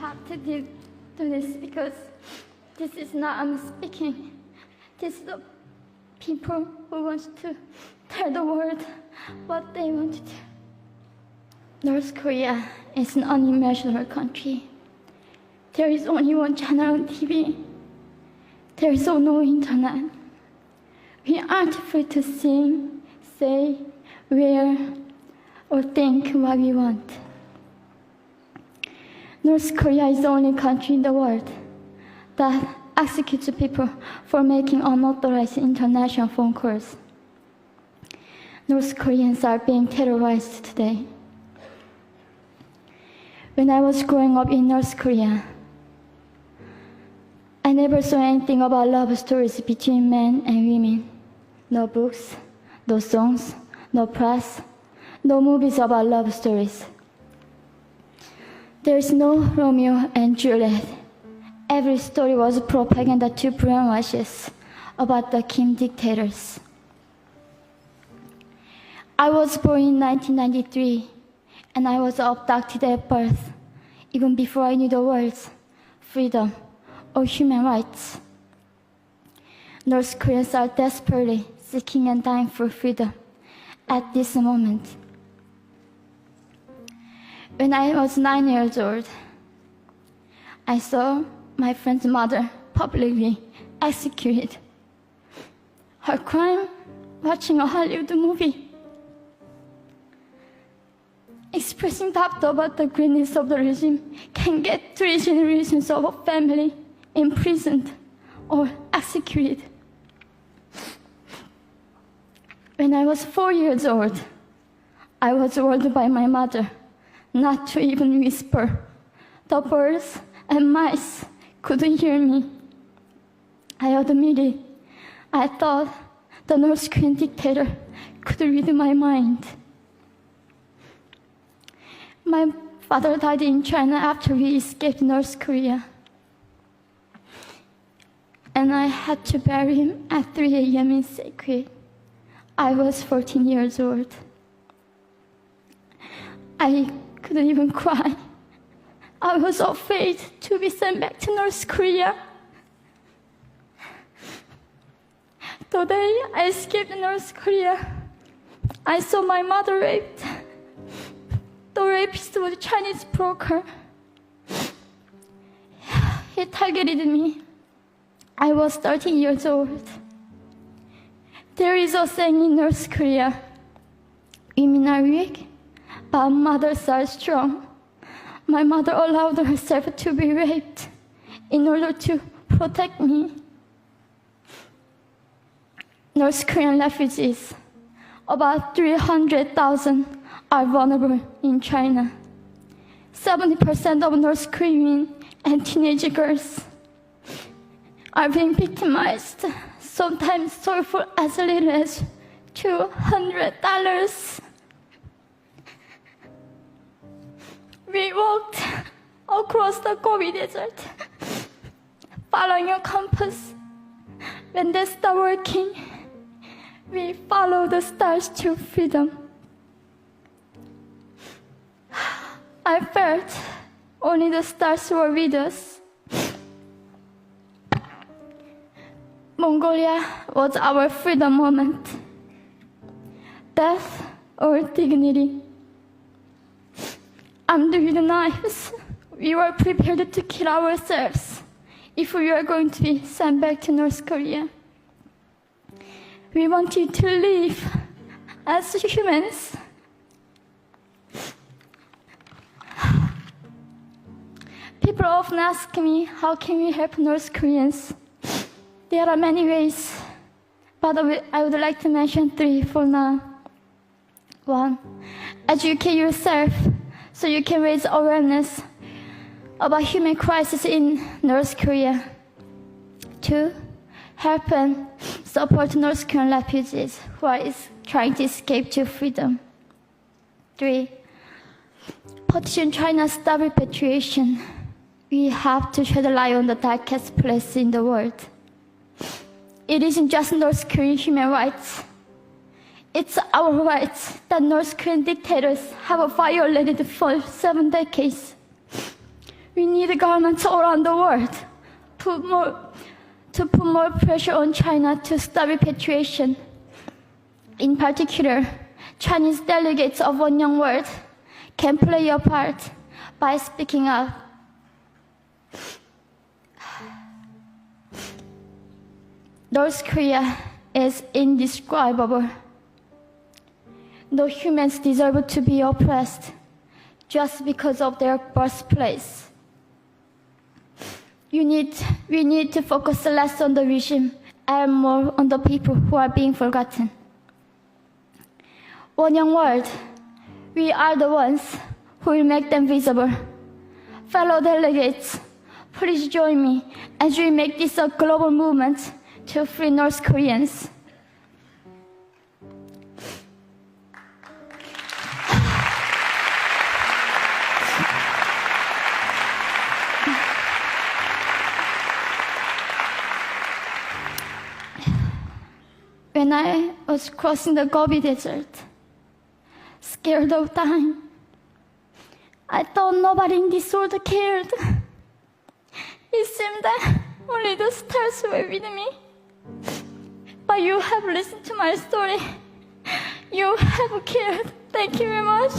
have to do this because this is not I'm speaking. This is the people who want to tell the world what they want to do. North Korea is an unimaginable country. There is only one channel on TV. There is no internet. We aren't free to sing, say, wear, or think what we want. North Korea is the only country in the world that executes people for making unauthorized international phone calls. North Koreans are being terrorized today. When I was growing up in North Korea, I never saw anything about love stories between men and women. No books, no songs, no press, no movies about love stories. There is no Romeo and Juliet. Every story was propaganda to brainwash us about the Kim dictators. I was born in 1993, and I was abducted at birth, even before I knew the words freedom or human rights. North Koreans are desperately seeking and dying for freedom at this moment. When I was 9 years old, I saw my friend's mother publicly executed. Her crime? Watching a Hollywood movie. Expressing doubt about the greatness of the regime can get 3 generations of a family imprisoned or executed. When I was 4 years old, I was warned by my mother not to even whisper. The birds and mice couldn't hear me. I admitted I thought the North Korean dictator could read my mind. My father died in China after he escaped North Korea. And I had to bury him at 3 a.m. in secret. I was 14 years old. I couldn't even cry. I was afraid to be sent back to North Korea. The day I escaped North Korea, I saw my mother raped. The rapist was a Chinese broker. He targeted me. I was 13 years old. There is a saying in North Korea, women are weak, but mothers are strong. My mother allowed herself to be raped in order to protect me. North Korean refugees, about 300,000, are vulnerable in China. 70% of North Korean and teenage girls are being victimized, sometimes sold for as little as $200. We walked across the Gobi Desert, following a compass. When they stopped working, we followed the stars to freedom. I felt only the stars were with us. Mongolia was our freedom moment. Death or dignity. Armed with knives, we were prepared to kill ourselves if we were going to be sent back to North Korea. We wanted to live as humans. People often ask me, how can we help North Koreans? There are many ways, but I would like to mention 3 for now. 1, educate yourself so you can raise awareness about human crisis in North Korea. 2, help and support North Korean refugees who are trying to escape to freedom. 3, petition China stop repatriation. We have to shed a light on the darkest place in the world. It isn't just North Korean human rights. It's our rights that North Korean dictators have violated for 7 decades. We need governments all around the world to put more pressure on China to stop repatriation. In particular, Chinese delegates of One Young World can play a part by speaking up. North Korea is indescribable. No humans deserve to be oppressed just because of their birthplace. We need to focus less on the regime and more on the people who are being forgotten. One Young World, we are the ones who will make them visible. Fellow delegates, please join me as we make this a global movement to free North Koreans. When I was crossing the Gobi Desert, scared of dying, I thought nobody in this world cared. It seemed that only the stars were with me. But you have listened to my story. You have cared. Thank you very much.